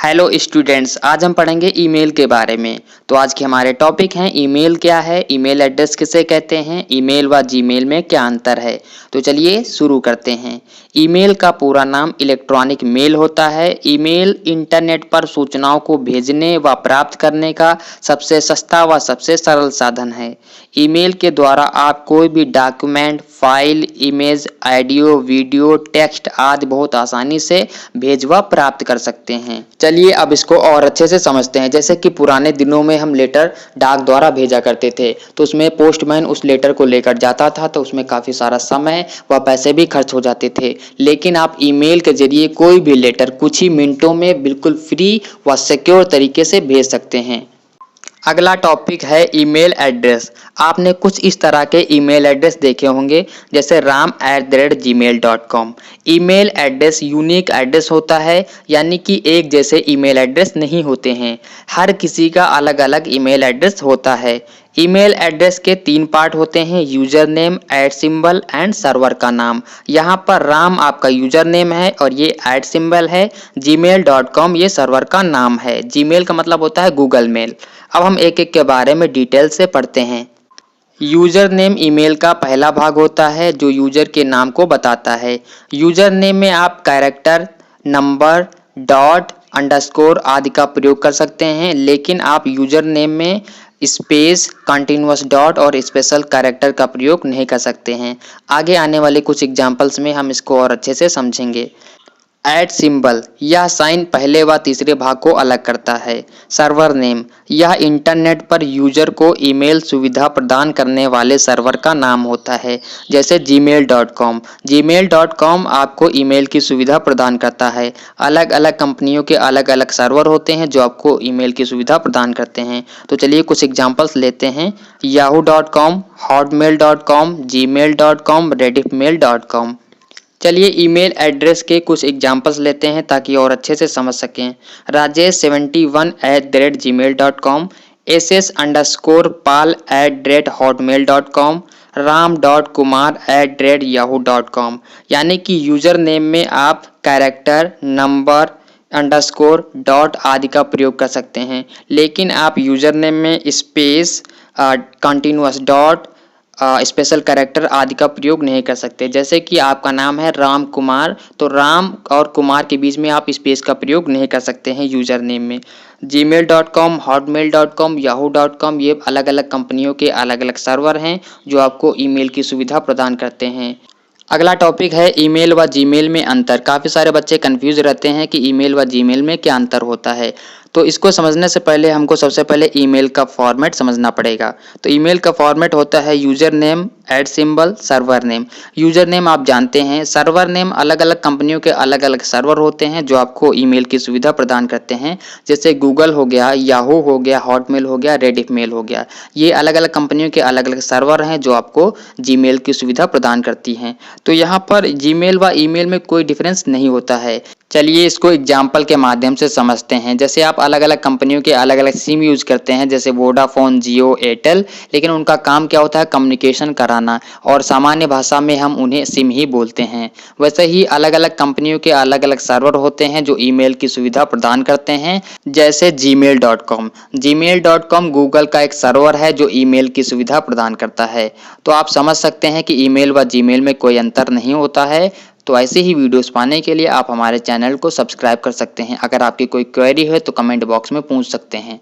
Hello students, आज हम पढ़ेंगे ईमेल के बारे में। तो आज के हमारे टॉपिक हैं ईमेल क्या है, ईमेल एड्रेस किसे कहते हैं, ईमेल व जीमेल में क्या अंतर है। तो चलिए शुरू करते हैं। ईमेल का पूरा नाम इलेक्ट्रॉनिक मेल होता है। ईमेल इंटरनेट पर सूचनाओं को भेजने व प्राप्त करने का सबसे सस्ता व सबसे सरल साधन है। ईमेल के द्वारा आप कोई भी document, file, image, audio, video, text आदि बहुत आसानी से भेज व प्राप्त कर सकते हैं। चलिए अब इसको और अच्छे से समझते हैं। जैसे कि पुराने दिनों में हम लेटर डाक द्वारा भेजा करते थे, तो उसमें पोस्टमैन उस लेटर को लेकर जाता था, तो उसमें काफ़ी सारा समय व पैसे भी खर्च हो जाते थे। लेकिन आप ईमेल के जरिए कोई भी लेटर कुछ ही मिनटों में बिल्कुल फ्री व सिक्योर तरीके से भेज सकते हैं। अगला टॉपिक है ईमेल एड्रेस। आपने कुछ इस तरह के ईमेल एड्रेस देखे होंगे, जैसे ram@gmail.com। Email address unique address होता है, यानी कि एक जैसे ईमेल एड्रेस नहीं होते हैं। हर किसी का अलग अलग ईमेल एड्रेस होता है। ईमेल एड्रेस के 3 पार्ट होते हैं, user name, at symbol and server का नाम। यहाँ पर राम आपका यूजर नेम है और ये ऐट सिंबल है। gmail.com ये सर्वर का नाम है। जीमेल का मतलब होता है गूगल मेल। अब हम एक एक के बारे में डिटेल से पढ़ते हैं। यूजर नेम ईमेल का पहला भाग होता है, जो यूजर के नाम को बताता है। यूजर नेम में आप कैरेक्टर, नंबर, डॉट, अंडरस्कोर आदि का प्रयोग कर सकते हैं, लेकिन आप यूजर नेम में स्पेस, कंटिन्यूअस डॉट और स्पेशल कैरेक्टर का प्रयोग नहीं कर सकते हैं। आगे आने वाले कुछ एग्जाम्पल्स में हम इसको और अच्छे से समझेंगे। ऐट सिंबल, यह साइन पहले व तीसरे भाग को अलग करता है। सर्वर नेम, यह इंटरनेट पर यूजर को ईमेल सुविधा प्रदान करने वाले सर्वर का नाम होता है, जैसे gmail.com। gmail.com आपको ईमेल की सुविधा प्रदान करता है। अलग अलग कंपनियों के अलग अलग सर्वर होते हैं जो आपको ईमेल की सुविधा प्रदान करते हैं। तो चलिए कुछ एग्जाम्पल्स लेते हैं। yahoo.com, hotmail.com, gmail.com, rediffmail.com। चलिए ईमेल एड्रेस के कुछ एग्जाम्पल्स लेते हैं ताकि और अच्छे से समझ सकें। rajesh71@gmail.com, ss_pal@hotmail.com, ram.kumar@yahoo.com। यानी कि यूजर नेम में आप कैरेक्टर, नंबर, अंडरस्कोर, डॉट आदि का प्रयोग कर सकते हैं, लेकिन आप यूजर नेम में space, continuous dot, special character आदि का प्रयोग नहीं कर सकते। जैसे कि आपका नाम है राम कुमार, तो राम और कुमार के बीच में आप स्पेस का प्रयोग नहीं कर सकते हैं यूजर नेम में। gmail.com, hotmail.com, yahoo.com ये अलग अलग कंपनियों के अलग अलग सर्वर हैं जो आपको ईमेल की सुविधा प्रदान करते हैं। अगला टॉपिक है ईमेल व जीमेल में अंतर। काफ़ी सारे बच्चे कंफ्यूज रहते हैं कि ईमेल व जीमेल में क्या अंतर होता है। तो इसको समझने से पहले हमको सबसे पहले ईमेल का फॉर्मेट समझना पड़ेगा। तो ईमेल का फॉर्मेट होता है user name, at symbol, server name. User name आप जानते हैं, सर्वर नेम अलग अलग कंपनियों के अलग अलग सर्वर होते हैं जो आपको ईमेल की सुविधा प्रदान करते हैं, जैसे गूगल हो गया, याहू हो गया, हॉटमेल हो गया, रेडिफमेल हो गया। ये अलग अलग कंपनियों के अलग अलग सर्वर हैं जो आपको जीमेल की सुविधा प्रदान करती हैं। तो यहाँ पर जीमेल व ईमेल में कोई डिफरेंस नहीं होता है। चलिए इसको एग्जाम्पल के माध्यम से समझते हैं। जैसे आप अलग अलग कंपनियों के अलग अलग सिम यूज करते हैं, जैसे वोडाफोन, जियो, एयरटेल, लेकिन उनका काम क्या होता है, कम्युनिकेशन कराना, और सामान्य भाषा में हम उन्हें सिम ही बोलते हैं। वैसे ही अलग अलग कंपनियों के अलग अलग सर्वर होते हैं जो ईमेल की सुविधा प्रदान करते हैं, जैसे gmail.com। gmail.com गूगल का एक सर्वर है जो ईमेल की सुविधा प्रदान करता है। तो आप समझ सकते हैं कि ईमेल व जीमेल में कोई अंतर नहीं होता है। तो ऐसे ही वीडियोस पाने के लिए आप हमारे चैनल को सब्सक्राइब कर सकते हैं। अगर आपकी कोई क्वेरी है तो कमेंट बॉक्स में पूछ सकते हैं।